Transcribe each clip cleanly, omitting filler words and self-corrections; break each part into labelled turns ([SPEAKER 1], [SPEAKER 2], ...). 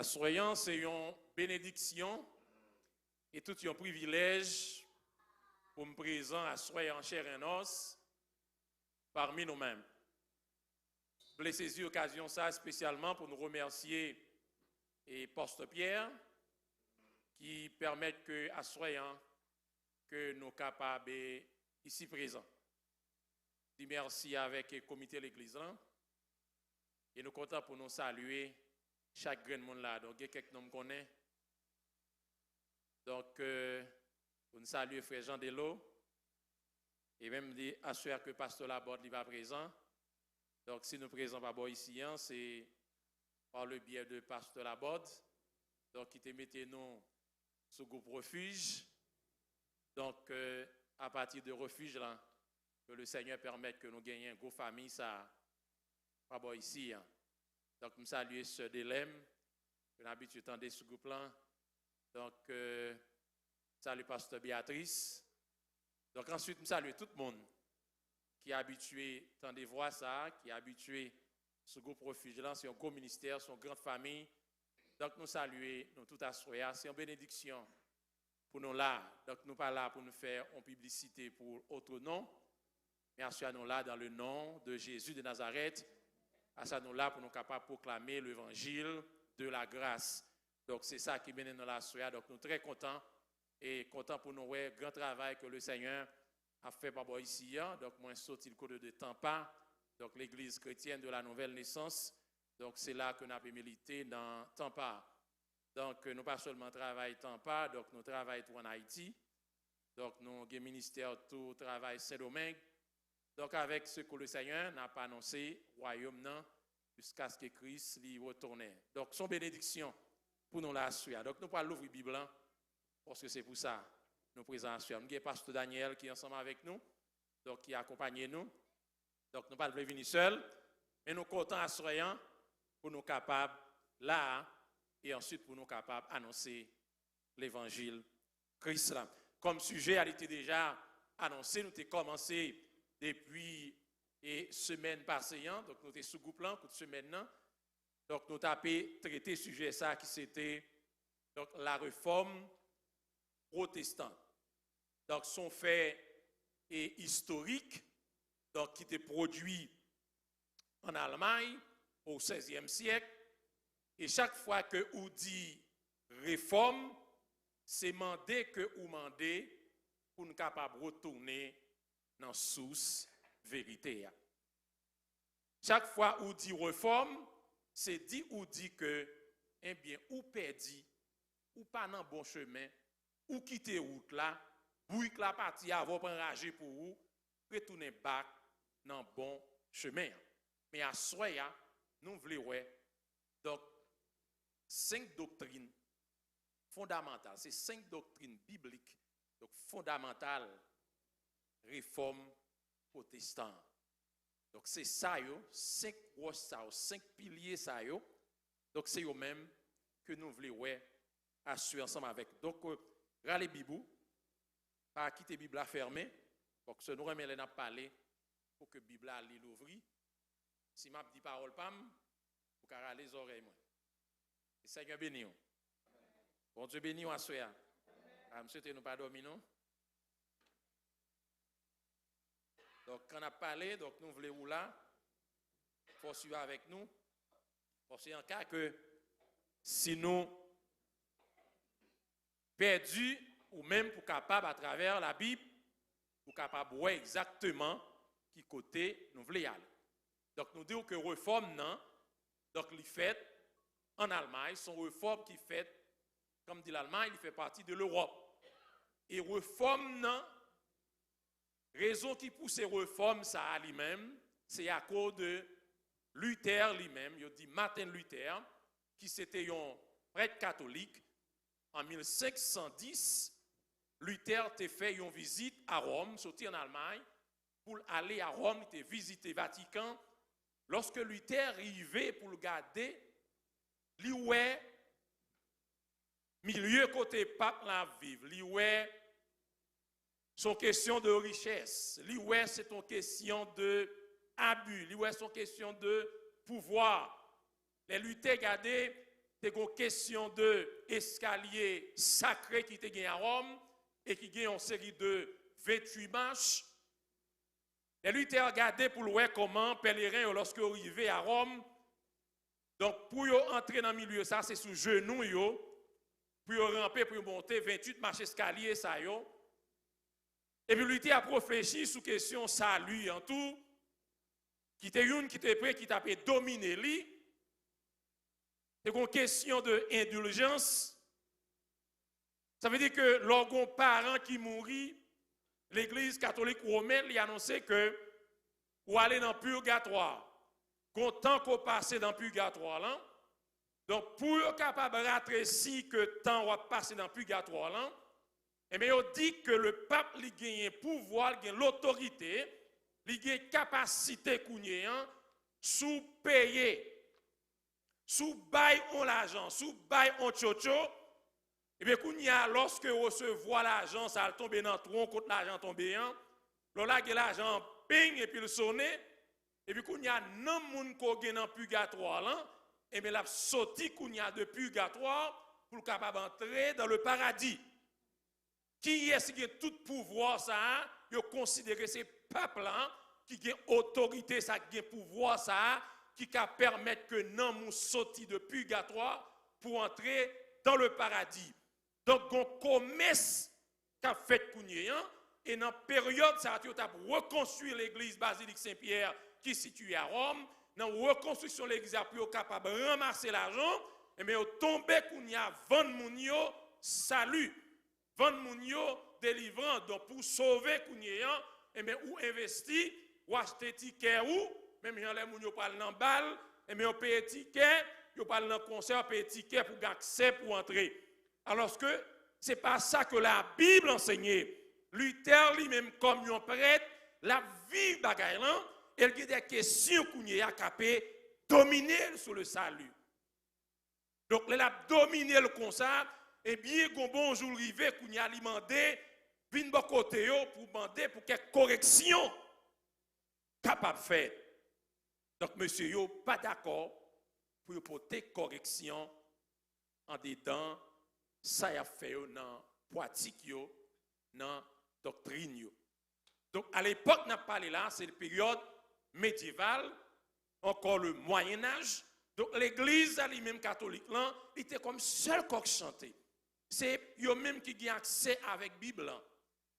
[SPEAKER 1] Assoyant, c'est une bénédiction et tout un privilège pour me présenter à soyant en chair et en os parmi nous-mêmes. Je voulais saisir l'occasion ça spécialement pour nous remercier et Pasteur Pierre qui permettent que assoyant que nous capables ici présents. Je dis merci avec le comité de l'église et nous comptons pour nous saluer chaque grand monde là. Donc, il y a quelques noms qu'on connaît. Donc, pour nous saluer frère Jean Delo et même dire assurer que pasteur Laborde va présent. Donc, si nous présents pas ici, c'est par le biais de pasteur Laborde. Donc, qui te mettez nous sous groupe refuge. Donc, à partir de refuge là, que le Seigneur permette que nous gagnions une grosse famille, ça pas ici. Donc, je salue Sœur Delem, que l'habitude de ce groupe-là. Donc, salut Pasteur Béatrice. Donc, ensuite, je salue tout le monde qui est habitué à des voix ça, qui est habitué ce groupe refuge là, c'est un gros ministère, c'est une grande famille. Donc, nous saluons, nous tout assoyés. C'est une bénédiction pour nous là. Donc, nous pas là pour nous faire une publicité pour autre nom, mais assoyons-nous là dans le nom de Jésus de Nazareth. Assoyons-nous là pour nous capables de proclamer l'évangile de la grâce. Donc, c'est ça qui mène dans la soirée. Donc, nous sommes très contents et contents pour nous voir le grand travail que le Seigneur a fait par ici. Donc, moi, je suis sorti le côté de Tampa, donc l'église chrétienne de la nouvelle naissance. Donc, c'est là que nous avons milité dans Tampa. Donc, nous pas seulement travaillons Tampa, donc nous travaillons tout en Haïti. Donc, nous avons un ministère tout travail Saint-Domingue. Donc, avec ce que le Seigneur n'a pas annoncé, royaume jusqu'à ce que Christ lui retourne. Donc, son bénédiction pour nous la suivre. Donc, nous parlons l'ouvrir la Bible, parce que c'est pour ça nous présentons. Nous avons le pasteur Daniel qui est ensemble avec nous, donc qui accompagne nous. Donc, nous ne pouvons pas venir seuls, mais nous comptons assurant pour nous capables là, et ensuite pour nous capables d'annoncer l'évangile Christ là. Comme sujet a été déjà annoncé, nous avons commencé depuis semaine passée, donc nous sommes sous groupe là, toute semaine là. Donc nous avons traité sujet ça qui c'était donc la réforme protestante. Donc son fait est historique, donc qui était produit en Allemagne au XVIe siècle. Et chaque fois que vous dit réforme, c'est demander que vous demandez pour nous capables de retourner dans la source vérité. Chaque fois où dit réforme, c'est dit ou dit que, eh bien, ou perdu, ou pas dans le bon chemin, ou quitter route là, ou que la partie avant pour enrager pour vous, retourner back dans le bon chemin. Mais à soya, nous voulons donc 5 doctrines fondamentales, c'est 5 doctrines bibliques, donc fondamentales, réforme protestante. Donc c'est ça, 5 roches, 5 piliers, ça, donc c'est eux même que nous voulons assurer ensemble avec. Donc, râlez Bibou, pas quitter la Bible fermée, pour que nous remettons à parler, pour que la Bible l'ouvre. Si je dis parole, pam, pour qu'elle râle les oreilles. Et Seigneur béni. Bon Dieu béni, à soi. Monsieur, tu nous pas dormi, non? Donc, quand on a parlé, donc nous voulons là, pour suivre avec nous, parce qu'en cas que si nous perdus ou même pour capable à travers la Bible, pour capable de voir exactement qui côté nous voulons aller. Donc, nous disons que réforme, non, donc les fait en Allemagne, son réforme qui fait, comme dit l'Allemagne, il fait partie de l'Europe. Et réforme, non, raison qui pousse ces réformes, ça à lui-même, c'est à cause de Luther lui-même, il dit Martin Luther, qui c'était un prêtre catholique. En 1510, Luther a fait une visite à Rome, sorti en Allemagne, pour aller à Rome, il a visité le Vatican. Lorsque Luther arrivait pour le garder, lui ouais milieu côté pape la vivre, lui ouais son question de richesse, lui ouais c'est une question de abus, lui ouais son question de pouvoir. Les Luther gardé c'est une question de escalier sacré qui était gagné à Rome et qui gagne une série de 28 marches. Et lui, il a regardé pour voir comment pèlerin, lorsque vous arrivez à Rome, donc pour entrer dans le milieu, ça c'est sous genou, pour ramper, pour monter 28 marches escalier, ça yo. Et puis lui, il a réfléchi sous question salut en tout, qui était une qui était prêt, qui t'a dominer lui. C'est une question d'indulgence. Ça veut dire que lorsqu'un parent qui mourit, l'Église catholique romaine lui a annoncé que pour aller dans le purgatoire, content qu'on passe dans le purgatoire là, donc pour être capable de rattraper que temps va passer dans le purgatoire là, et bien il dit que le pape lui gagne pouvoir, il gagne l'autorité, il gagne capacité sous payer, sous bail on l'argent, sous bail on tchocho. Et bien, lorsque vous recevez l'argent, ça va tomber dans le tronc, quand l'argent tombe, là, l'argent ping et puis le sonne. Et puis, il y a un monde qui est dans le purgatoire, et bien, la sorti qu'il y a de purgatoire pour capable d'entrer dans le paradis. Qui est-ce qui a tout pouvoir, ça, il considère ces peuples-là, qui ont autorité, ça, qui ont pouvoir, ça, qui peut permettre que non, nous sorti de purgatoire pour entrer dans le paradis. Donc, on commerce qu'a fait Kounyeyan, et dans la période, ça a reconstruit l'église basilique Saint-Pierre qui est située à Rome. Dans la reconstruction de l'église, pour capable de ramasser l'argent, et bien, on tombé Kounya, vendre Mounio, salut, vendre Mounio, délivrant. Donc, pour sauver Kounyeyan, et bien, ou investir, ou acheter ticket, ou, même si les Mounio parlent dans balle, et bien, on paye ticket, on parle dans concert, on paye ticket pour accès pour entrer. Alors que ce n'est pas ça que la Bible enseignait. Luther lui-même, comme un prêtre, la vie bagaille là, elle a des questions qu'on a capé dominer sur le salut. Donc, elle a dominé le concert, et bien, quand bonjour arrivé, qu'on a demandé, vin bon côté pour demander pour quelle correction capable de faire. Donc, monsieur, yo pas d'accord pour porter correction en dedans. Ça a fait dans pratique, dans doctrine. Donc, à l'époque, on a parlé là, c'est la période médiévale, encore le Moyen-Âge. Donc, l'église, elle-même catholique, là, était comme seul coq chanté. C'est eux-mêmes qui ont accès avec la Bible.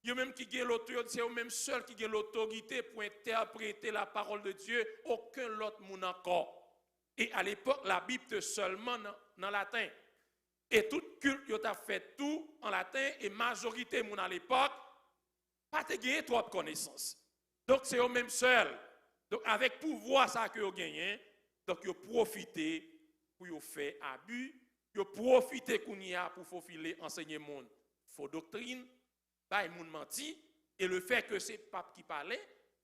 [SPEAKER 1] Eux-mêmes qui ont l'autorité, c'est eux-mêmes seuls qui ont l'autorité pour interpréter la parole de Dieu, aucun autre monde encore. Et à l'époque, la Bible était seulement dans latin. Et tout culte, il a fait tout en latin, et majorité de à l'époque, pas de gagner trop de connaissances. Donc, c'est eux-mêmes seuls. Donc, avec pouvoir, ça que vous gagnez, donc, ils profitez pour faire abus, ils profitez pour faufiler, enseigner le monde, faux doctrine, pas le monde menti, et le fait que c'est le pape qui parlait,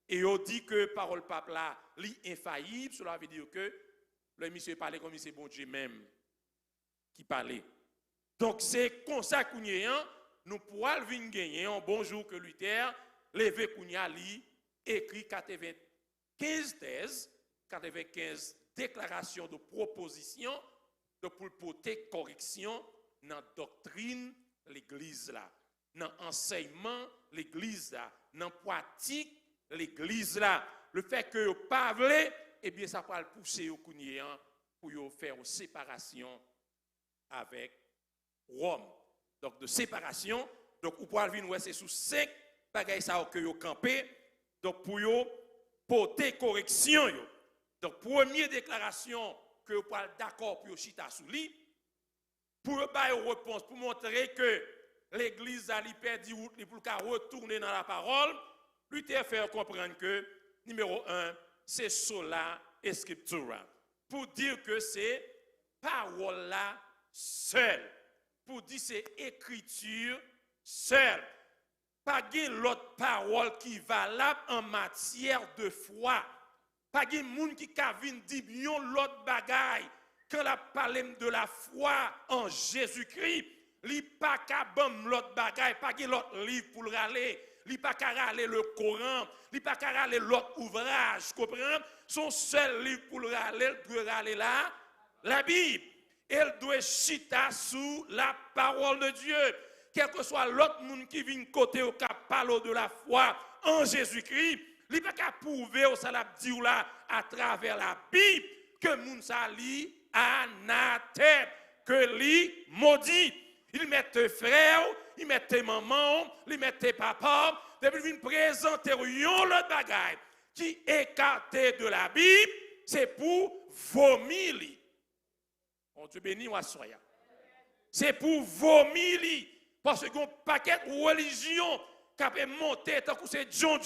[SPEAKER 1] et ils dit que parole pape là, est infaillible, cela veut dire que le monsieur parlait comme c'est bon Dieu même qui parlait. Donc, c'est comme ça qu'on y a, nous pourrons venir gagner un bonjour que Luther, levé qu'on y a li, écrit 95 thèses, 95 déclarations de propositions, de pour porter correction dans la doctrine l'église là, dans l'enseignement l'église là, dans la pratique l'église là. Le fait que vous parlez, eh bien, ça va le pousser au Kounyeyan pour faire une séparation avec Rome. Donc, de séparation. Donc, vous pouvez venir, c'est sous 5 bagailles que vous campez. Donc, pour vous porter correction. Donc, première déclaration que vous pouvez d'accord pour chita sous lui. Pour vous faire une réponse, pour montrer que l'église a perdu pour retourner dans la parole, lui te faire comprendre que, numéro 1, c'est sola scriptura. Pour dire que c'est parole là seule. Pour dire c'est écriture seule. Pas de l'autre parole qui est valable en matière de foi. Pas de monde qui vient dire l'autre bagaille quand la parle de la foi en Jésus-Christ. Li pas qu'à bam l'autre bagaille, pas de l'autre livre pour le râler. Li pas qu'à râler le Coran, li pas qu'à râler l'autre ouvrage, comprends? Son seul livre pour le râler là, la Bible. elle doit chita sous la parole de Dieu. Quel que soit l'autre monde qui vient côté au cap parler de la foi en Jésus-Christ, il n'est pas qu'à prouver au salab dit là à travers la Bible que moun sa li anathème, que li maudit. Il met tes frères, il met tes mamans, il met tes papas, depuis qu'il vient présenter l'autre bagaille qui est écarté de la Bible, c'est pour vomir. On Dieu béni ou assoya. C'est pour vomir. Parce qu'il y a un paquet de religions qui a monté tant que c'est John,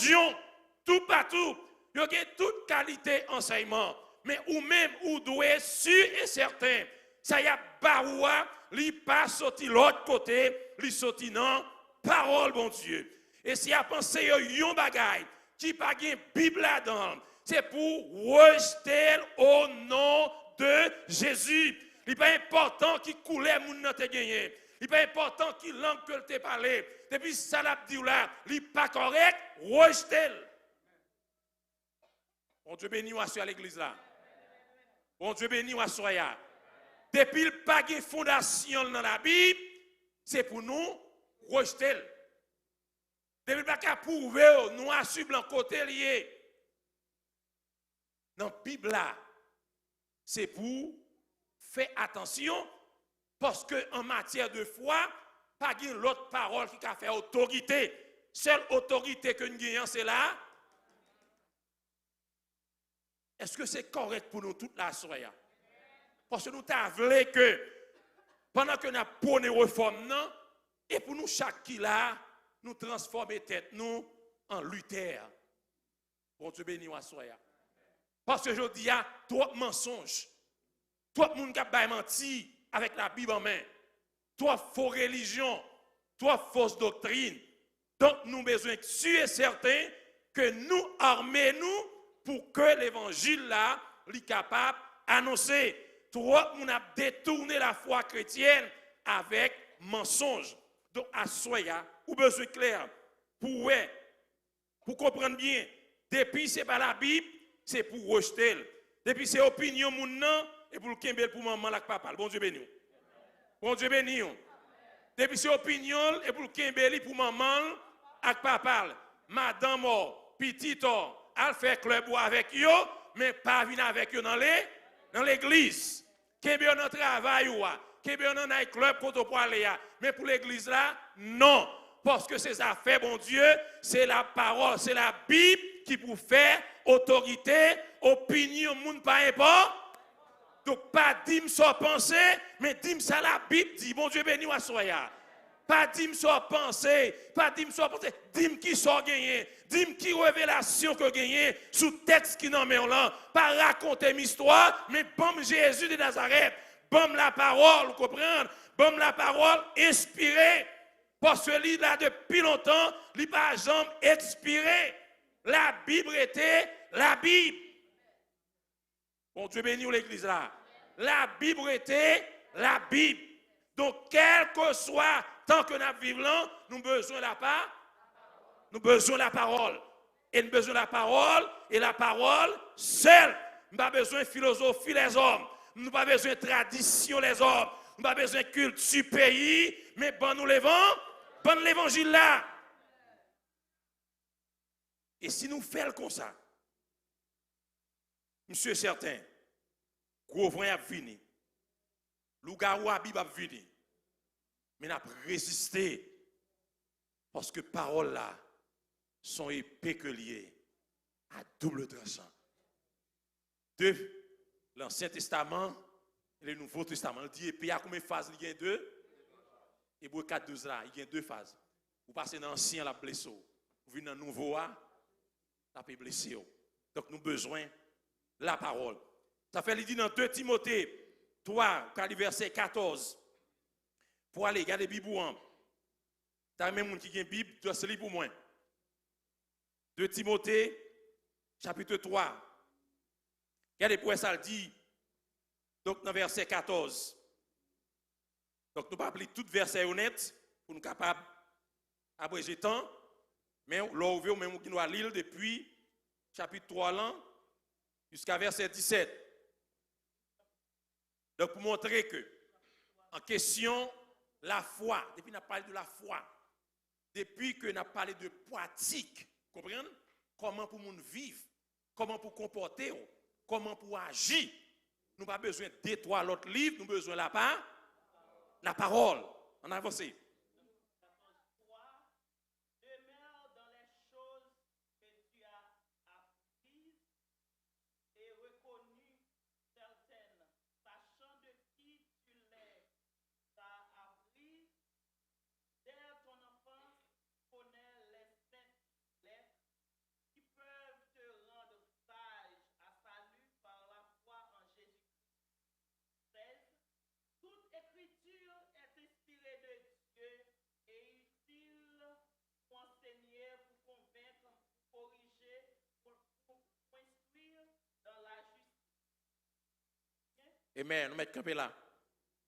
[SPEAKER 1] tout partout. Il y a toute qualité enseignement. Mais ou même, ou doit être sûr et certain, ça y a baroua, li pas sorti l'autre côté, li sorti non, parole bon Dieu. Et si a pensé yon bagay, qui pas gen Bible là-dedans, c'est pour rejeter au nom de Jésus. Il n'est pas important qui coulait moun nan te gagné. Il n'est pas important qui langue que te parlé. Depuis ça l'a dit là, il n'est pas correct, rejeter. Bon Dieu béni ou à l'église là. Bon Dieu béni ou à soya. Depuis le pas de fondation dans la Bible, c'est pour nous rejeter. Depuis le pas qu'à prouver, nous assumons le côté lié. Dans la Bible là, c'est pour faire attention parce qu'en matière de foi, pas de l'autre parole qui a fait autorité. Seule autorité que nous gagnons, c'est là. Est-ce que c'est correct pour nous toute la soirée? Parce que nous avons voulu que pendant que nous avons prôné réforme, et pour nous, chaque qui là, nous transformer tête nous en Luther. Bon Dieu béni ou soya. Parce que je dis, trop mensonges, trop de monde qui a menti avec la Bible en main, trop faux religion, trop fausses doctrines. Donc nous avons besoin sûr et certain que nous armons pour que l'évangile là soit capable d'annoncer. Trop on a détourné la foi chrétienne avec mensonge. Donc à soya, ou besoin clair pour comprendre bien. Depuis c'est pas la Bible, c'est pour rejeter. Depuis c'est opinion moun et pour le kembel pour maman là papa. Bon Dieu béni. Bon Dieu béni. Depuis c'est opinion et pour le kembel pour maman avec papa. Madame petite elle fait club avec yo mais pas venir avec yo dans l'église. Kembel dans travail ou Kembel dans un club pour pour aller mais pour l'église là non parce que ces affaires bon Dieu, c'est la parole, c'est la Bible qui pour faire autorité, opinion moun pas important. Donc pas dim soit penser, mais dim ça la Bible dit bon Dieu béni ou soya. Pas dim soit penser, pas dim soit penser, dim qui soit gagné, dim qui révélation que gagné sous texte qui n'en met là, pas raconter une histoire, mais bon Jésus de Nazareth, bon la parole, vous comprenez? Bon la parole inspirée. Parce que lui là depuis longtemps, il n'a pas jamais expiré. La Bible était la Bible. Bon Dieu béni l'église là. La Bible était la Bible. Donc, quel que soit tant que nous vivons là, nous avons besoin de la parole. Nous avons besoin de la parole. Et nous avons besoin de la parole. Et la parole seule. Nous n'avons pas besoin de philosophie les hommes. Nous n'avons pas besoin de tradition les hommes. Nous n'avons pas besoin de culture pays. Mais bon nous l'évangile là. Et si nous faisons comme ça, monsieur certain, gros vent a fini. Lougarou a Bible a fini. Mais n'a résisté parce que paroles là sont épées que liées à double tranchant. De l'Ancien Testament et le Nouveau Testament. Il dit épée à combien de phases il y a deux? Hébreux 4, 12 là, il y a deux phases. Vous passez dans l'ancien, la blessure. Vous venez dans le nouveau, la blessure. Donc nous avons besoin de la parole. Ça fait, il dit dans 2 Timothée 3, verset 14. Pour aller, regardez la Bible. T'as même monde qui a une Bible, tu dois se lire pour moi. 2 Timothée, chapitre 3. Regardez pour ça, il dit, donc dans verset 14. Donc, nous ne pouvons pas lire tout verset honnête pour nous capables d'abréger temps. Mais là, on même qui nous a lire depuis chapitre 3 là, jusqu'à verset 17. Donc, pour montrer que en question la foi. Depuis qu'on a parlé de la foi, depuis qu'on a parlé de pratique, comprenez? Comment pour nous vivre, comment pour comporter, comment pour agir. Nous n'avons pas besoin de trois autres livres, nous avons besoin de la parole. On avance. Amen. Nous mettons campé là.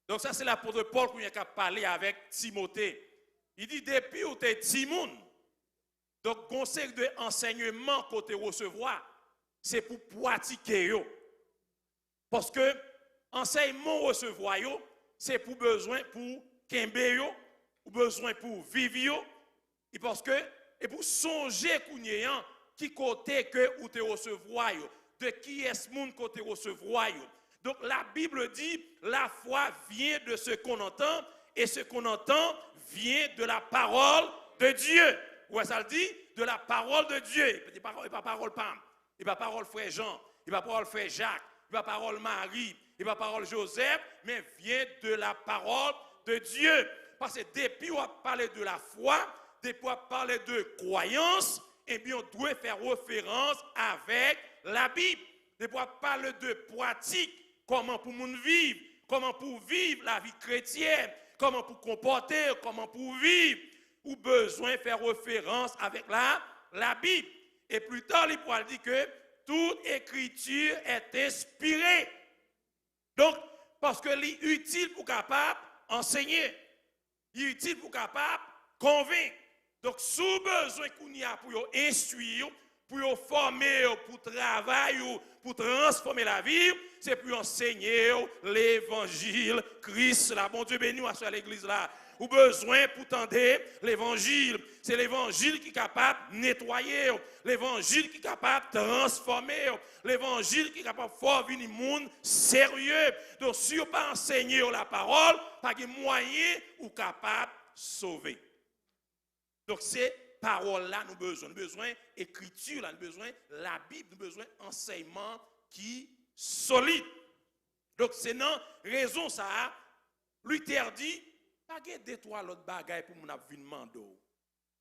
[SPEAKER 1] Donc ça c'est l'apôtre Paul qui a parlé avec Timothée. Il dit depuis où tu es Timoun, donc conseil de enseignement côté recevoir, c'est pour pratiquer yo. Parce que enseignement recevoir yo, c'est pour besoin pour kembe yo, ou besoin pour vivre yo, et parce que et pour songer kounyeyan qui côté que ou te recevoir yo, de qui est moun côté recevoir yo. Donc la Bible dit, la foi vient de ce qu'on entend, et ce qu'on entend vient de la parole de Dieu. Ouais, ça le dit, de la parole de Dieu. Il n'est pas parole Pam, il n'est pas parole frère Jean, il n'est pas parole frère Jacques, il n'est pas parole Marie, il n'est pas parole Joseph, mais vient de la parole de Dieu. Parce que depuis on a parlé de la foi, depuis on a parlé de croyance, eh bien on doit faire référence avec la Bible. Depuis on a parlé de pratique, comment pour nous vivre, comment pour vivre la vie chrétienne, comment pour comporter, comment pour vivre, ou besoin de faire référence avec la Bible. Et plus tard, il pourra dire que toute écriture est inspirée. Donc, parce que c'est utile pour capable enseigner, il est utile pour capable convaincre. Donc, sous besoin qu'on y a pour instruire, pour former, pour travailler, pour transformer la vie, c'est pour enseigner l'évangile Christ. La bon Dieu béni à l'église là. Ou besoin pour tendre l'évangile. C'est l'évangile qui est capable de nettoyer, l'évangile qui est capable de transformer, l'évangile qui est capable de faire venir le monde sérieux. Donc, si on pas enseigner la parole, pas de moyen ou capable de sauver. Donc, c'est parole-là, nous avons besoin. Nous avons besoin d'écriture, nous avons besoin de la Bible, nous avons besoin d'enseignement qui est solide. Donc, c'est non raison ça, Luther dit, pas de deux, trois autres bagailles pour mon avenir.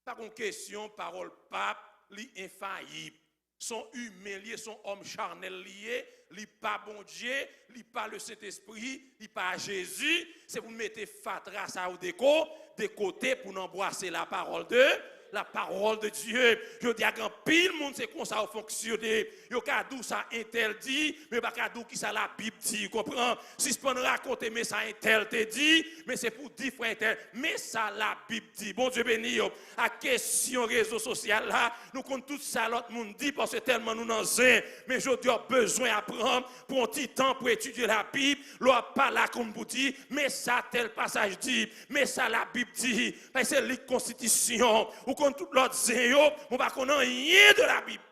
[SPEAKER 1] Pas une question, parole pape, li infaillible. Sont humains liés, sont hommes charnels liés, li pas bon Dieu, li pas le Saint-Esprit, li pas Jésus. C'est pour mettre fatra ça au déco, de côté pour embrasser la parole de Dieu. Je dis à grand pile monde c'est comme ça fonctionner. Yo ka dou ça intel dit, mais pas ka dou qui ça la Bible dit, comprends? Si je peux raconter mais ça intel te dit, mais c'est pour dire frère intel, mais ça la Bible dit. Bon Dieu béni yo. À question réseau social là, nous compte tout ça l'autre monde dit parce que tellement nous dans un, mais je dois besoin apprendre pour un petit temps pour étudier la Bible, l'on pas là comme vous dit, mais ça tel passage dit, mais ça la Bible dit, parce que c'est la constitution ou comme tout l'autre zéro, on va connaître rien de la Bible.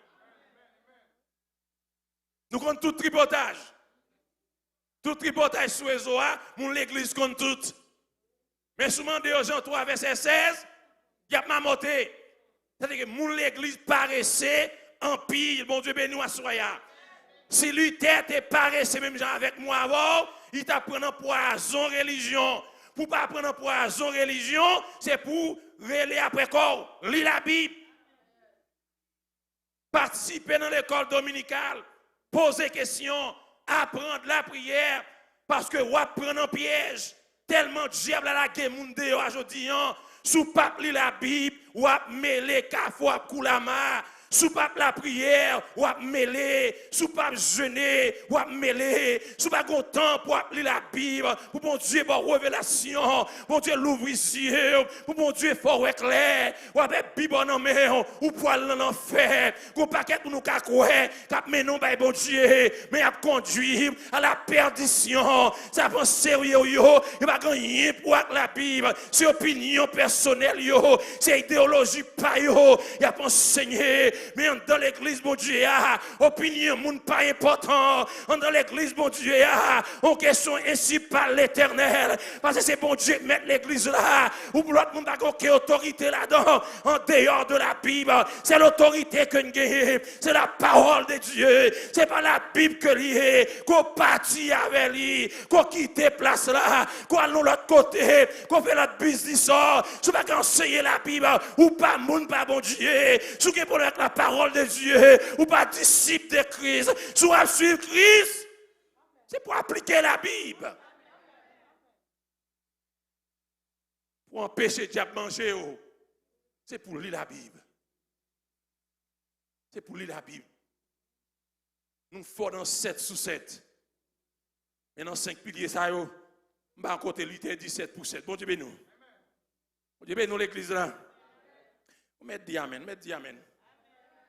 [SPEAKER 1] Nous connaissons tout tripotage. Tout tripotage sur les OA, l'église compte tout. Mais souvent, de Jean 3, verset 16, il y a mamoté. C'est-à-dire que l'église paraissait en pile. Bon Dieu béni à soya. Si Luther était paressé, même gens avec moi avant, il t'a pris un poison religion. Pour ne pas prendre un poison religion, c'est pour relayer après corps, lire la Bible, participer dans l'école dominicale, poser questions, apprendre la prière, parce que on prend un piège. Tellement de diable à la guerre aujourd'hui, sous pape lire la Bible, ou mêler kafou à koulama,
[SPEAKER 2] Sous pas la prière, ou à mêler, sous pas jeûner, ou à mêler, sous pas temps pour appeler la Bible, pour bon Dieu pour révélation, bon Dieu l'ouvre ici, pour bon Dieu fort éclair, ou avec Bible en main, ou poil dans l'enfer, qu'on paquet pour nous kakoué, cap menon by bon Dieu, mais a conduit à la perdition. Ça prend sérieux yo, il va gagner pour la Bible, c'est opinion personnelle yo, c'est idéologie pas yo, il a pas enseigné, mais dans l'église bon Dieu opinion monde pas important, dans l'église bon Dieu on question ainsi par l'Éternel, parce que c'est bon Dieu qui met l'église là, ou pour l'autre monde pas aucune autorité là-dedans, en dehors de la Bible, c'est l'autorité que nous gagnons, c'est la parole de Dieu, c'est pas la Bible que lié, qu'on partit avec lui, qu'on quitte place là, qu'on allons de l'autre côté, qu'on fait notre business, si pas enseigner la Bible, ou pas monde pas bon Dieu, si pour la parole de Dieu, ou pas disciple de Christ, si on suivre Christ, c'est pour appliquer la Bible. Pour empêcher le diable de manger, c'est pour lire la Bible. C'est pour lire la Bible. Nous faisons dans 7 sur 7. Et dans 5 piliers, ça y est, on va côté 8 et 17 pour 7. Bon Dieu, nous. Bon Dieu, nous l'église là. Mettez amen, mettez amen.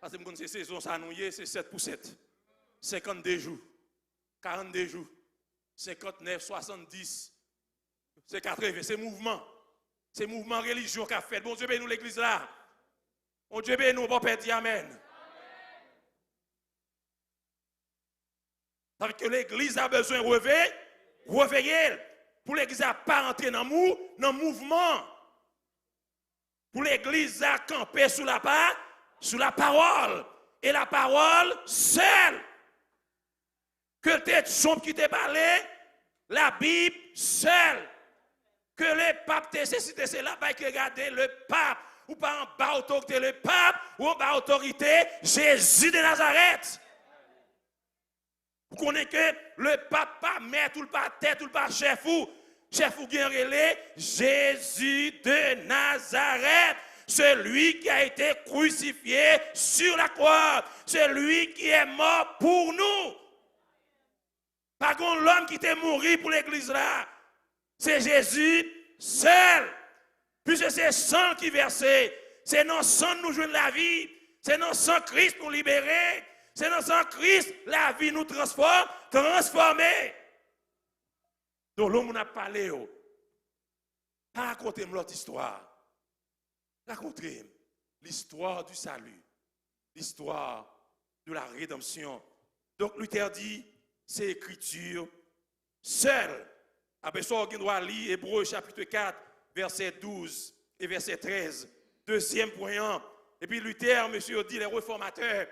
[SPEAKER 2] Parce que nous connaissons saison, ça nous y est, c'est 7 pour 7. 52 jours, 42 jours, 59, 70, c'est 80, c'est mouvement. C'est mouvement religieux qu'a fait. Bon Dieu, nous l'église là. Bon Dieu, nous, on va perdre amen. Ça veut dire que l'église a besoin de réveiller. Pour l'église à pas entrer dans le mouvement. Pour l'église à camper sous la parole. Et la parole seule. Que tes chambres qui te parlé, la Bible seule. Que les papes te cécité, c'est là que regarder le pape. Ou pas en bas autorité le pape, ou en bas autorité Jésus de Nazareth. Vous connaissez que le pape pas maître, ou pas tête, ou pas chef ou bien relais, Jésus de Nazareth. Celui qui a été crucifié sur la croix. Celui qui est mort pour nous. Pas contre l'homme qui était mort pour l'église là. C'est Jésus seul. Puisque c'est sang qui versé. C'est dans sang nous jouons la vie. C'est dans sang Christ nous libérer. C'est dans sang Christ la vie nous transformer. Donc l'homme a parlé. Racontez-moi l'autre histoire. Racontez l'histoire du salut. L'histoire de la rédemption. Donc Luther dit, c'est écriture seule. Après ça, on doit lire Hébreux chapitre 4, verset 12 et verset 13. Deuxième point. Et puis Luther, monsieur, dit les réformateurs,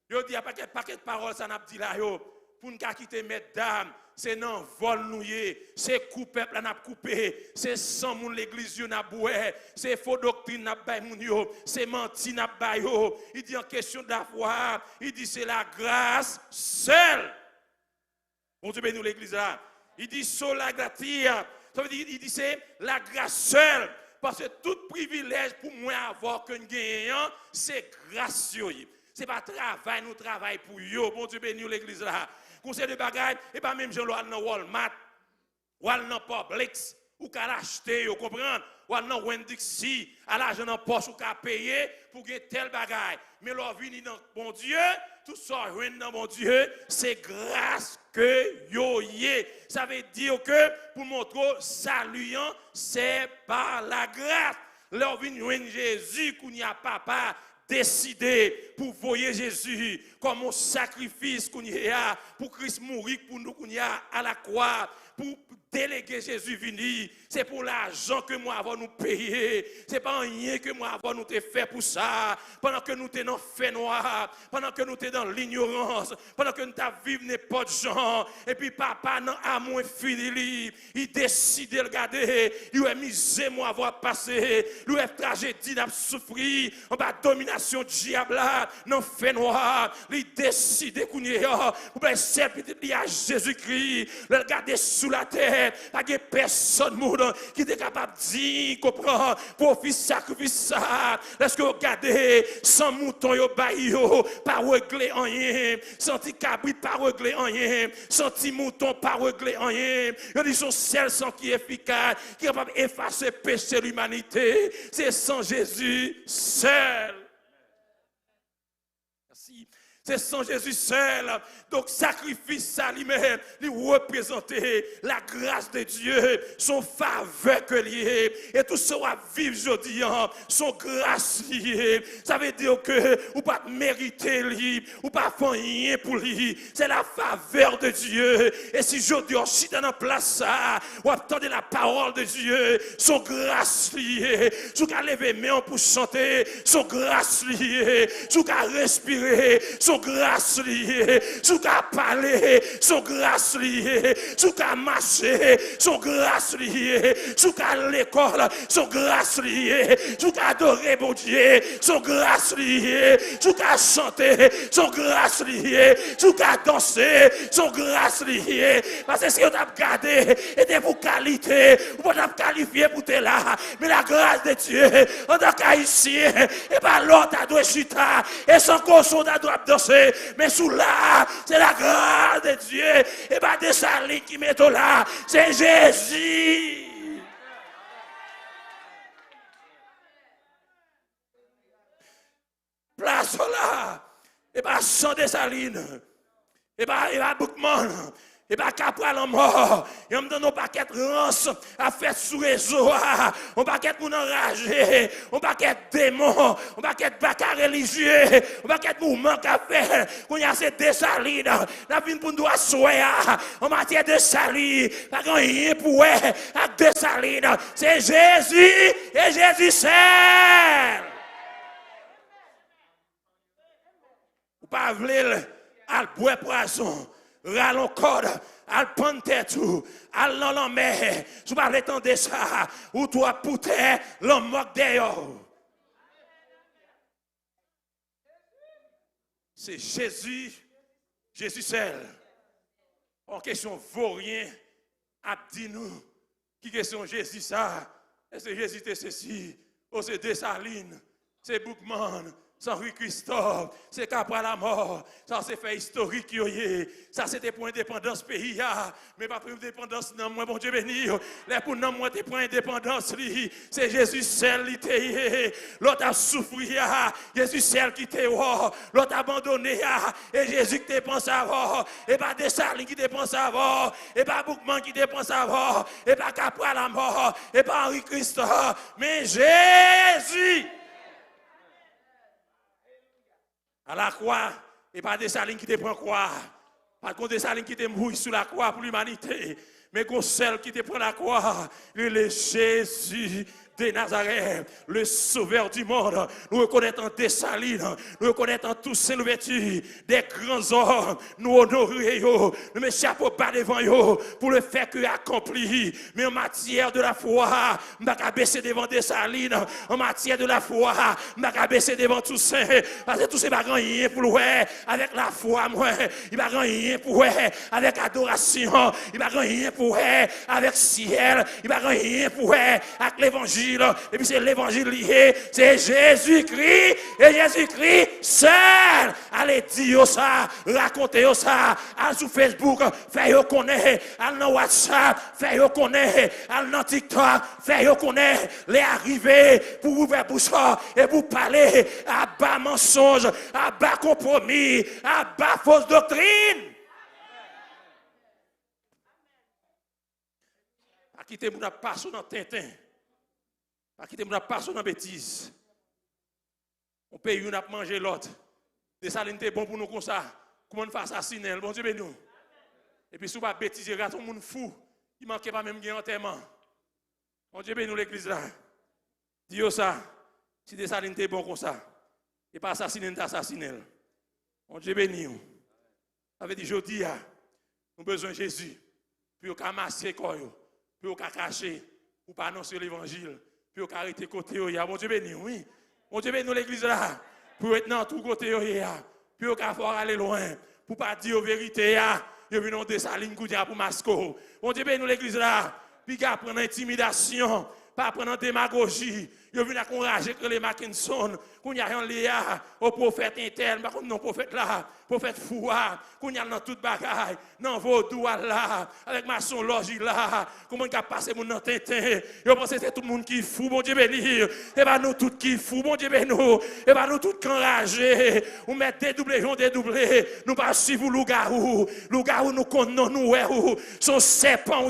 [SPEAKER 2] il dit, il n'y a pas de paquet de paroles, ça n'a pas dit là, pour nous quitter mesdames, c'est non vol noué, c'est coupé, peuple n'a coupé, c'est sans moun l'église n'a boué, c'est faux doctrine n'a pas moun yo, c'est menti n'a pas yo. Il dit en question de la foi, il dit c'est la grâce seule. Bon Dieu bénit l'église là. Il dit sola gratia, ça veut dire il dit c'est la grâce seule. Parce que tout privilège pour moi avoir qu'un gagnant, c'est gracieux. Ce n'est pas travail, nous travaillons pour eux. Bon Dieu bénit l'église là. Conseil de bagaille, et pas même gens dans Walmart, ou dans Publix, ou qu'à l'acheter, vous comprenez? Ou dans Winn-Dixie, à l'argent dans poche, ou qu'à payer pour gagner tel bagaille. Mais leur vie dans bon Dieu, tout ça, dans mon Dieu, c'est grâce que yo yé. Ça veut dire que pour montrer saluant, c'est par la grâce. Leur vie dans Jésus, qu'on n'y a pas décidé pour voyer Jésus comme un sacrifice qu'on y a pour Christ mourir pour nous qu'on y a à la croix pour déléguer Jésus venir. C'est pour l'argent que moi avons nous payé. C'est pas rien que moi avons nous fait pour ça. Pendant que nous sommes dans le fait noir, pendant que nous sommes dans l'ignorance, pendant que nous vivons n'importe gens. Et puis papa, dans amour infini, il décide de regarder. Il a misé moi avoir passé. Il a tragédie d'avoir souffrir. En bas domination diable là, dans le fait noir. Il décide qu'on y a. Pour celle petite à Jésus-Christ. Il regarde sous la terre, pas de personne monde qui est capable de dire, comprendre, pour faire sacrifice ça. Est-ce que vous regardez, sans mouton, yo bail yo, pas régler rien, sans petit cabrit, pas régler rien, sans petit mouton, pas régler rien. Ils disent son seul sang qui est efficace, qui est capable d'effacer le péché de l'humanité. C'est sans Jésus seul. Merci. C'est sans Jésus seul. Donc, sacrifice ça lui-même, lui représenter la grâce de Dieu, son faveur que lié. Et tout ça va vivre aujourd'hui, son grâce liée. Ça veut dire que ou pas mériter lui, ou pas faire rien pour lui. C'est la faveur de Dieu. Et si aujourd'hui, on chute dans la place ça, ou attendez la parole de Dieu, son grâce liée. Sous qu'à lever main pour chanter, son grâce liée. Sous qu'à respirer, son grâce liée. Sous qu'à parler, son grâce liée. Sous qu'à marcher, son grâce liée. Sous qu'à l'école, son grâce liée. Sous qu'à adorer mon Dieu, son grâce liée. Sous qu'à chanter, son grâce liée. Sous qu'à danser, son grâce liée. Parce que si on t'a gardé, et pour qualité, on peut t'a qualifié pour te là. Mais la grâce de Dieu, en tant qu'haïtien, et pas l'autre à doit chuter, et sans qu'on à doit danser. Mais sous là, c'est la grâce de Dieu. Et pas des salines qui mettent là. C'est Jésus. Place là. Et pas sans des salines. Et pas Boukman. Et pas Capral en mort. Et on me donne un paquet de rances à faire sous réseau. Un paquet de moun enragé. Un paquet de démons. Un paquet de bacas religieux. Un paquet de mouvements qu'a fait. Qu'on y a ces dessalines. La vie pour nous assoyer. En matière de saline. Pas grand rien pour avec dessalines. C'est Jésus et Jésus seul. Ou pas v'lil al boire poison. Rallon code, al prendre tête tout, al dans la mer, sous pas l'étendre ça, ou toi poutre, l'homme moque d'ailleurs. C'est Jésus, Jésus seul. En question vaurien, a dit nous, qui question Jésus ça, est-ce que Jésus était ceci, ou c'est Dessalines, c'est Boukman, c'est Henri Christophe, c'est Capral la mort, ça c'est fait historique, ça c'était pour indépendance pays, mais pas pour indépendance, non, moi, bon Dieu béni, les pour non, moi, t'es pour indépendance, c'est Jésus seul qui t'est, l'autre a souffert, Jésus seul qui t'est, l'autre a abandonné, et Jésus qui te pense avoir, et pas Dessalines qui te pense avoir, et pas Boukman qui te pense avoir, et pas Capral la mort, et pas Henri Christophe, mais Jésus. À la croix, et pas Dessalines qui te prend croix. Pas contre Dessalines qui te mouille sous la croix pour l'humanité. Mais qu'on celle qui te prend la croix, il est Jésus de Nazareth, le sauveur du monde. Nous reconnaissons Dessalines, nous reconnaissons tous ces Louverture, des grands hommes, nous honorons, nous mettons chapeau bas devant eux pour le fait qu'il a accompli. Mais en matière de la foi, je ne vais pas baisser devant Dessalines. En matière de la foi, je ne vais pas baisser devant tous ces. Parce que tous ces ne rien pour le avec la foi, moi. Il ne rien pour avec adoration. Il ne rien pour avec ciel. Il ne rien pour avec l'évangile. Et puis c'est l'évangile lié, c'est Jésus-Christ et Jésus-Christ seul. Allez dire ça, racontez ça, allez sur Facebook, faites connaître, allez dans WhatsApp, faites connaître, allez dans TikTok, faites connaître, les arrivées pour ouvrir bouche et pour parler à bas mensonges, à bas compromis, à bas fausse doctrine. À quitter mon passe dans Tintin. À quitter mon passe dans bêtise. On paye une à manger l'autre. Dessalines c'est bon pour nous comme ça. Comment on fait assassiner, bon Dieu béni nous. Et puis si on pas bêtiser, tout le monde fou. Il manquait pas même gain enterrement. Bon Dieu béni nous l'église là. Dis ça. Si Dessalines c'est bon comme ça. Et pas assassiner, t'assassiner. Bon Dieu béni nous. Ça veut dire jeudi nous avons besoin de Jésus. Puis on masser corps, puis on cacher, pour pas annoncer l'évangile. Puis on arrêter côté bon Dieu béni oui. Bon Dieu béni nous l'église là. Pour être dans tout côté puis on va aller loin pour pas dire la vérité Ils viennent en Dessaline pour Masco. Bon Dieu, nous l'église là. Puis qu'à prendre intimidation, pas prendre démagogie. Ils viennent encourager que les Mackinson, qu'on y a un Léa, au prophète interne, par contre non prophète là, prophète Foua, qu'on y a dans toute bagaille, dans vaudou là, avec maçon logi là, comment il a passé mon tintin. Ils pensent que c'est tout le monde qui fou, bon Dieu béni. Et bien nous tous qui fou, bon Dieu béni. Et bien nous tous enragés. Ou mettre dédoublé, nous pas suivre loup-garou. Loup-garou nous connaissons, nous son serpent,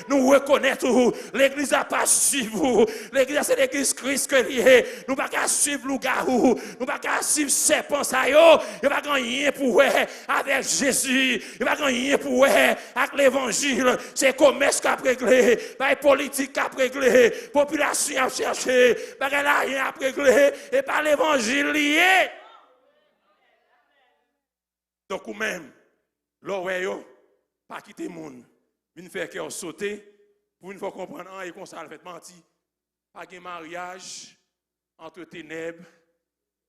[SPEAKER 2] nous reconnaissons. L'église n'a pas suivre. L'église c'est l'église Christ que lié. Nous pas qu'à suivre loup-garou. Nous pas qu'à suivre serpent ça yo. Il pas rien pour avec Jésus. Il pas rien pour avec l'évangile. C'est commerce qui a réglé, pas politique qui a réglé, population a cherché, pas rien à régler et pas l'évangile lié. Donc ou même l'oreille pas quitter monde, une faire cœur sauter pour une fois comprendre et qu'on ça fait mentir. Pas de mariage entre ténèbres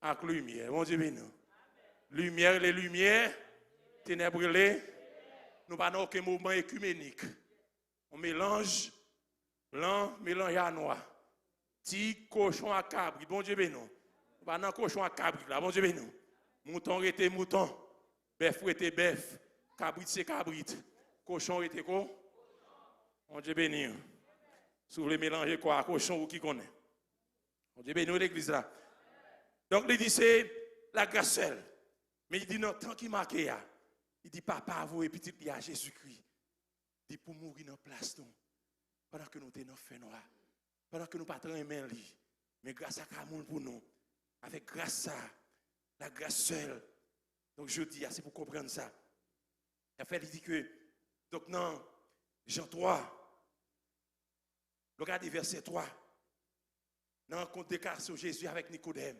[SPEAKER 2] et lumière. Bon Dieu béni. Lumière les lumières, ténèbres les. Nous pas dans aucun mouvement écuménique. On mélange blanc, mélange à noir. Petit cochon à cabri. Bon Dieu béni. Nous pas dans cochon à cabri là. Bon Dieu béni. Mouton était mouton. Bœuf était bœuf. Cabrit c'est cabrit. Cochon était quoi? Bon Dieu béni. Si vous voulez mélanger quoi, cochon ou qui connaît. On dit, nous l'église là. Donc, il dit, c'est la grâce seule. Mais il dit, non, tant qu'il marque, il dit, papa, vous et petit, il y a Jésus-Christ. Il dit, pour mourir dans la place, non. Pendant que nous sommes dans le feu noir. Pendant que nous ne sommes pas main li. Mais grâce à Camoun pour nous. Avec grâce à la grâce seule. Donc, je dis, c'est pour comprendre ça. Il dit que, donc, non, Jean 3. Regardez verset 3. Dans le compte d'écart sur Jésus avec Nicodème.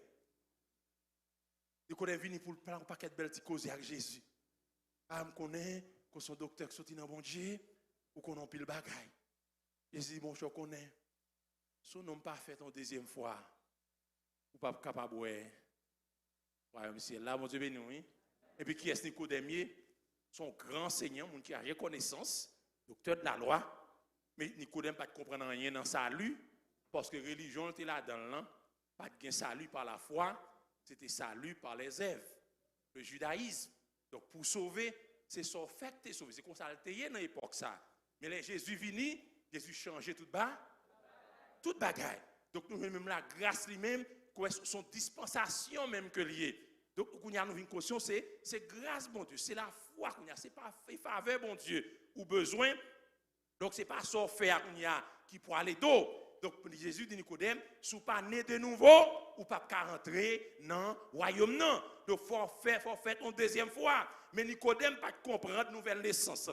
[SPEAKER 2] Nicodème vient pour prendre un paquet de belles causes avec Jésus. Ah, je connais que son docteur sorti dans bon Dieu ou qu'on a pile bagaille. Jésus dit, bon, je connais. Si nous pas fait en deuxième fois, ou pas capable de voir. Royaume ciel là, mon Dieu béni, oui. Et puis qui est Nicodème? Son grand seigneur, qui a reconnaissance, docteur de la loi. Mais Nicodème pas comprendre rien dans salut parce que la religion était là dedans, pas de salut par la foi, c'était salut par les œuvres, le judaïsme. Donc pour sauver, c'est son fait de sauver, c'est comme ça le dans l'époque ça. Mais là Jésus vini, Jésus changeait toute bagaille. Donc nous même la grâce lui-même, son dispensation même que lié. Donc nous avons une caution, c'est grâce bon Dieu, c'est la foi qu'on a, c'est pas faveur bon Dieu ou besoin. Donc, ce n'est pas ça faire qui pour aller d'eau. Donc, Jésus dit Nicodème, si vous pas né de nouveau, ou pas rentrer dans le royaume. Non. Donc, il faut faire une deuxième fois. Mais Nicodème pas comprendre nouvelle naissance.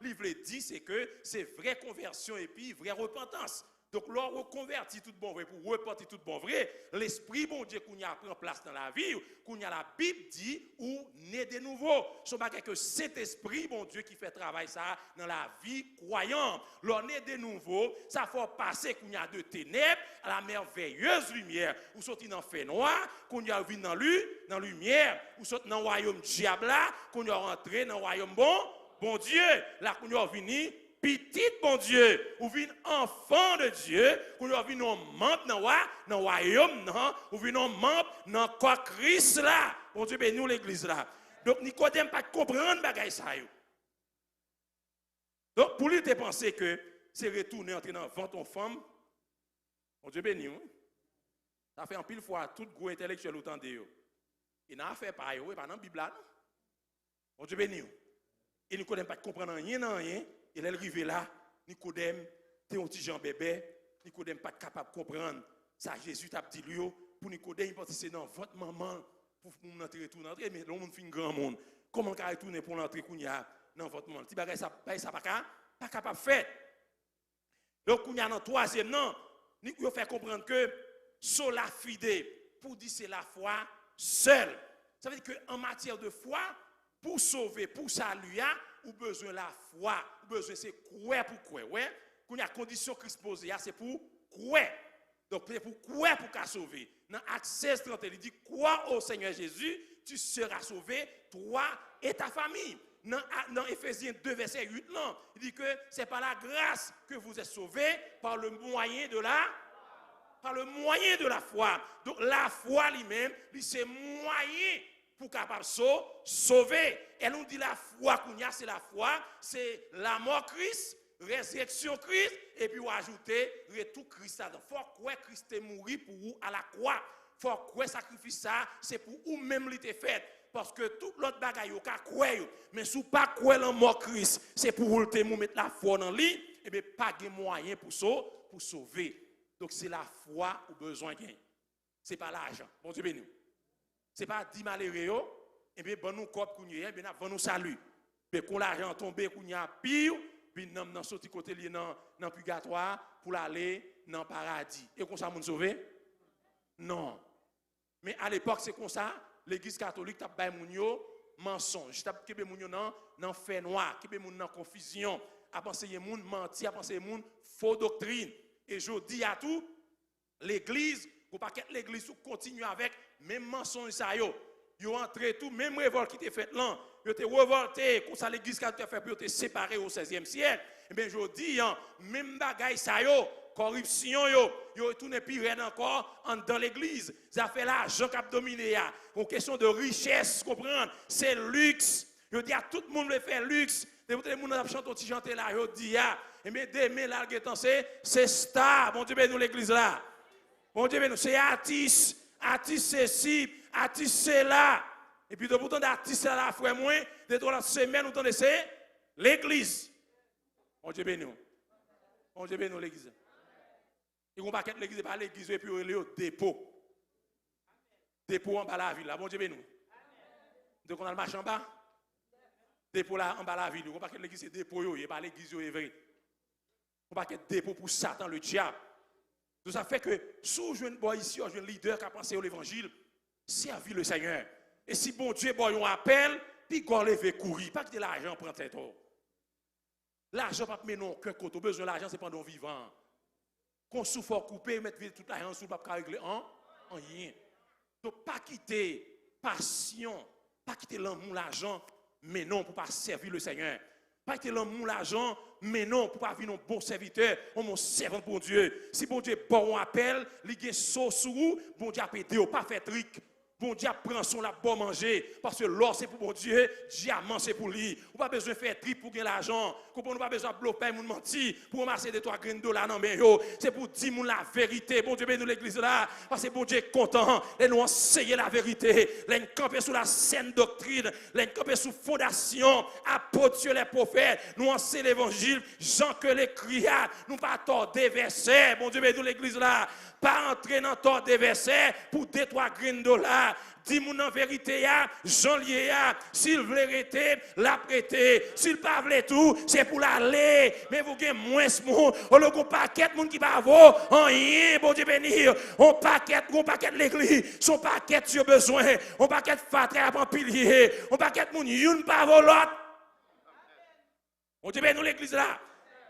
[SPEAKER 2] Il veut dire c'est que c'est vraie conversion et puis vraie repentance. Donc, lorsqu'on reconvertit tout bon vrai pour repentir tout bon vrai, l'esprit bon Dieu qu'on y a pris place dans la vie, qu'on y a la Bible dit ou né de nouveau. Ce n'est pas que cet esprit bon Dieu qui fait travail ça dans la vie croyante. L'on né de nouveau, ça faut passer qu'on y a de ténèbres à la merveilleuse lumière. Ou sorti dans le fait noir, qu'on y a vu dans la lumière, ou sorti dans le royaume diable là, qu'on y a rentré dans le royaume bon Dieu, là qu'on y a venu. Petit bon Dieu, ou vient enfant de Dieu, ou vient membre dans le royaume, ou vient membre dans le corps Christ là. Bon Dieu, ben nous l'église là. Donc Nicodème pas comprendre bagaille ça. Donc pour lui, il pensé que c'est retourner entrer dans le ventre en femme. Bon Dieu, ben nous. Ça fait en pile fois tout gros intellectuel autant de eux. Il n'a fait pas eux, pas dans la Bible là. Bon Dieu, ben nous. Et Nicodème pas comprendre rien. Il est arrivé là, Nicodème, t'es un petit Jean bébé, Nicodème pas capable de comprendre. Ça, Jésus t'a dit lui, pour Nicodème, il pense que c'est dans votre maman, pour nous entrer tout entrer, mais l'on fait un grand monde. Comment on peut retourner pour l'entrée qu'on y a dans votre maman? Tu bagay ça pas capable de faire. Donc, on y a dans le troisième, non, il fait comprendre que sola fide, pour dire c'est la foi seule. Ça veut dire qu'en matière de foi, pour sauver, pour saluer, ou besoin de la foi, ou besoin c'est croire pour croire. Ouais, quand il y a condition Christ posée, c'est pour croire. Donc c'est pour croire pour qu'à sauver. Dans Actes 16:30, il dit crois au Seigneur Jésus, tu seras sauvé, toi et ta famille. Dans Éphésiens 2, verset 8, non, il dit que c'est par la grâce que vous êtes sauvés, par le moyen de la foi. Donc la foi lui-même, c'est moyen pour capable sauver. Et nous dit la foi qu'on y a, c'est la foi, c'est la mort Christ, résurrection Christ, et puis on ajouter retour Christ. Il faut que Christ est mort pour vous à la croix. Il faut que sacrifice ça, c'est pour vous même l'été fait. Parce que tout l'autre bagaille, vous pouvez croire, mais si vous ne pas croire en mort Christ, c'est pour vous mettre la foi dans lui, et bien pas de moyen pour sauver. Donc c'est la foi au besoin gain. Ce n'est pas l'argent. Bon Dieu béni. Ce n'est pas 10 malheureux, et bien bon nous cop qu'on y est, bien bon nous salut. Mais quand l'argent tombe qu'on y a pire, puis nous sorti côté li dans purgatoire pour aller dans le paradis. Et qu'on ça moun sauver? Non. Mais à l'époque c'est comme ça, l'église catholique t'a bay moun yo mensonge, t'a kebe moun yo dans fait noir, kebe moun dans confusion, a penser moun menti, a penser moun faux doctrine. Et je dis à tout, l'église, pour pas que l'église continue avec même mensonge ça yo. Yo entré tout, même révolte qui était faite là, yo te révolté, comme ça l'église qui a fait pour te séparer au 16e siècle. Et bien je dis, même bagaille ça yo, corruption yo tourné pire encore dans l'église. Ça fait l'argent qui a dominé ya. Une question de richesse, comprendre, c'est luxe. Yo dis à tout le monde le fait luxe. Tout le monde a chanté petit chanter là, yo dis ya. Et bien demain là c'est star, bon Dieu nous l'église là. Bon Dieu nous c'est artiste c'est ci, artiste c'est là. Et puis de pourtant d'artiste là frère moi, de toute la semaine nous tendez c'est l'église. Bon Dieu nous. Bon Dieu nous l'église. Il ne pas quitter l'église par l'église et puis le dépôt. Dépôt en bas la ville là, bon Dieu nous. Donc on a le marché en bas. Dépôt là en bas la ville, on pas quitter l'église c'est dépôt yo, et pas l'église est vrai. On pas quitter dépôt pour Satan le diable. Donc ça fait que sous jeune boy ici, un jeune leader qui a pensé à l'évangile, servir le Seigneur. Et si bon Dieu boy on appelle, puis qu'on lever courir, pas que l'argent prend tête. L'argent pas mais non, que quand on besoin l'argent c'est pendant vivant. Qu'on souffre couper, mettre toute l'argent sous pas régler en rien. Donc pas quitter passion, pas quitter l'amour l'argent, mais non pour pas servir le Seigneur. Pas quitter l'amour l'argent, mais non pour pas vivre un bon serviteur, un bon servant pour Dieu. Si bon Dieu bon appel, il y a sauce sur bon Dieu a aider, pas fait trick. Bon Dieu prend son la bon manger parce que l'or c'est pour bon Dieu, diamant c'est pour lui. On pas besoin de faire trip pour gagner l'argent. On pas besoin de bloquer moun menti pour ramasser des 3 grains de dollars dans mais yo, c'est pour dire moun la vérité. Bon Dieu bénit l'église là parce que bon Dieu est content et nous enseigner la vérité. Les camper sous la saine doctrine, les camper sous fondation, apôtres Dieu les prophètes, nous enseigner l'évangile, Jean que les cria, nous pas tordre des versets. Bon Dieu bénit l'église là. Pas entrer dans ton des versets pour 2-3 grains de dollars. Dis-moi en vérité, Jean lié, s'il veut arrêter, l'a prêté. S'il pas veut tout, c'est pour l'aller. Mais vous avez moins de monde. On a un paquet de monde qui va avoir rien, bon Dieu bénir. On paquet de l'église. Son paquet sur besoin. On paquet de fatre à pilier. On paquet de monde, une pas l'autre. Bon Dieu bénir l'église là.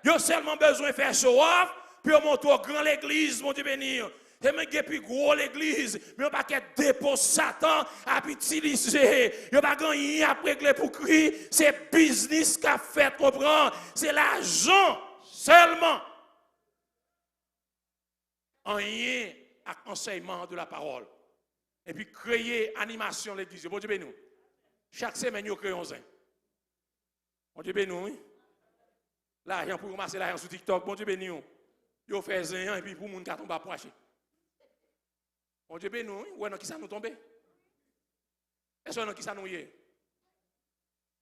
[SPEAKER 2] Il y a seulement besoin de faire show off. Puis on monte au grand l'église, mon Dieu bénir. Et même plus gros l'église, mais on pas qu'à dépôt Satan à utiliser. Il pas gagné après que pour crier, c'est business qu'a fait comprendre, c'est l'argent seulement. En lien avec l'enseignement de la parole. Et puis créer animation l'église. Bon Dieu bénir. Chaque semaine nous créons un. Bon Dieu bénir, oui. L'argent pour ramasser l'argent sur TikTok, bon Dieu bénir. Yo fait zéyan et puis pour moun ka tombe approcher. Bon Dieu béni nous, ouais non qui ça nous tomber. Est-ce que non qui ça nous yé?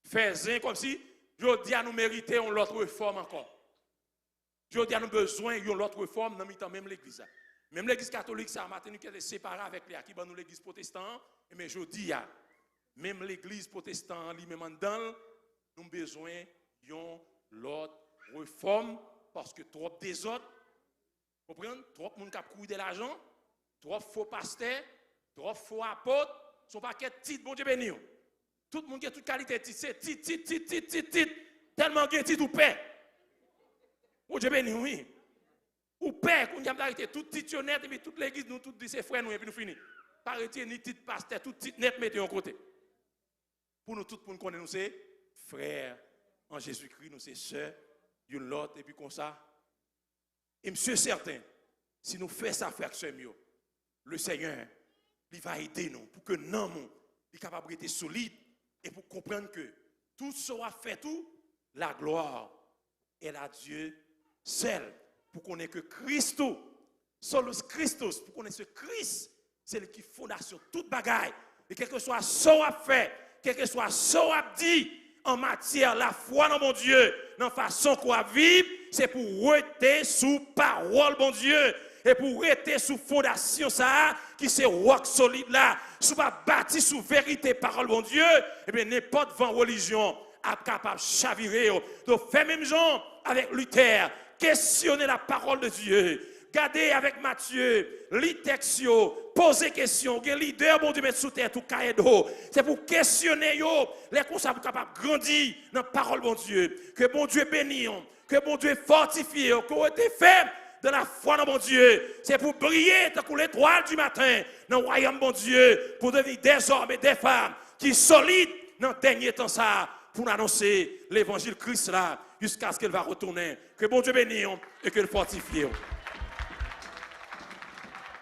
[SPEAKER 2] Fait zéyan comme si je dis à nous mériter une autre réforme encore. Je dis à nous besoin d'une autre réforme dans mitan même l'église. Même l'église catholique ça matin nous qui est séparé avec les qui nous l'église protestante mais je dis à même l'église protestante lui-même dans nous besoin d'une autre réforme parce que trop désordre. Vous comprenez? Trop de monde qui a couru de l'argent, trop faux pasteurs, trop faux apôtres, son paquet de titres, bon Dieu béni. Tout le monde qui a toute qualité de titre, c'est titre, tellement de titre ou paix. Bon Dieu béni, oui. Ou paix, qu'on a arrêté tout titre net, et puis toute l'église, nous tous ces frères, nous, et puis nous finissons. Pas arrêter ni titre pasteur, tout titre net, mettez en côté. Pour nous tous, pour nous connaître, nous, c'est frères en Jésus-Christ, nous sommes sœurs, une l'autre, et puis comme ça. Et monsieur certain, si nous faisons ça, frère, le Seigneur, il va aider nous pour que nous soyons capables d'être solides et pour comprendre que tout sera fait, tout, la gloire est à Dieu seul. Pour qu'on ait que Christo, solus Christus, pour qu'on ait ce Christ, c'est le qui fondation toute bagaille. Et quel que soit ce qu'on a fait, quel que soit ce qu'on a dit en matière la foi dans mon Dieu, dans la façon qu'on a vivre, c'est pour rester sous parole, mon Dieu. Et pour rester sous fondation ça, qui c'est rock solide là, sous pas bâti sous vérité, parole, mon Dieu, et bien n'importe vent religion est capable de chavirer. Donc, fais même genre avec Luther, questionner la parole de Dieu. Gardez avec Matthieu, lit texte, posez question, que leader, bon Dieu, mettre sous terre tout cahier d'eau. C'est pour questionner les conseils pour capable grandir dans la parole, bon Dieu. Que bon Dieu bénisse, que bon Dieu fortifie, que vous êtes ferme dans la foi dans mon Dieu. C'est pour briller comme l'étoile du matin dans le royaume, mon Dieu, pour devenir des hommes et des femmes qui sont solides dans le dernier temps ça, pour annoncer l'évangile Christ là, jusqu'à ce qu'elle va retourner. Que bon Dieu bénisse et que le fortifie.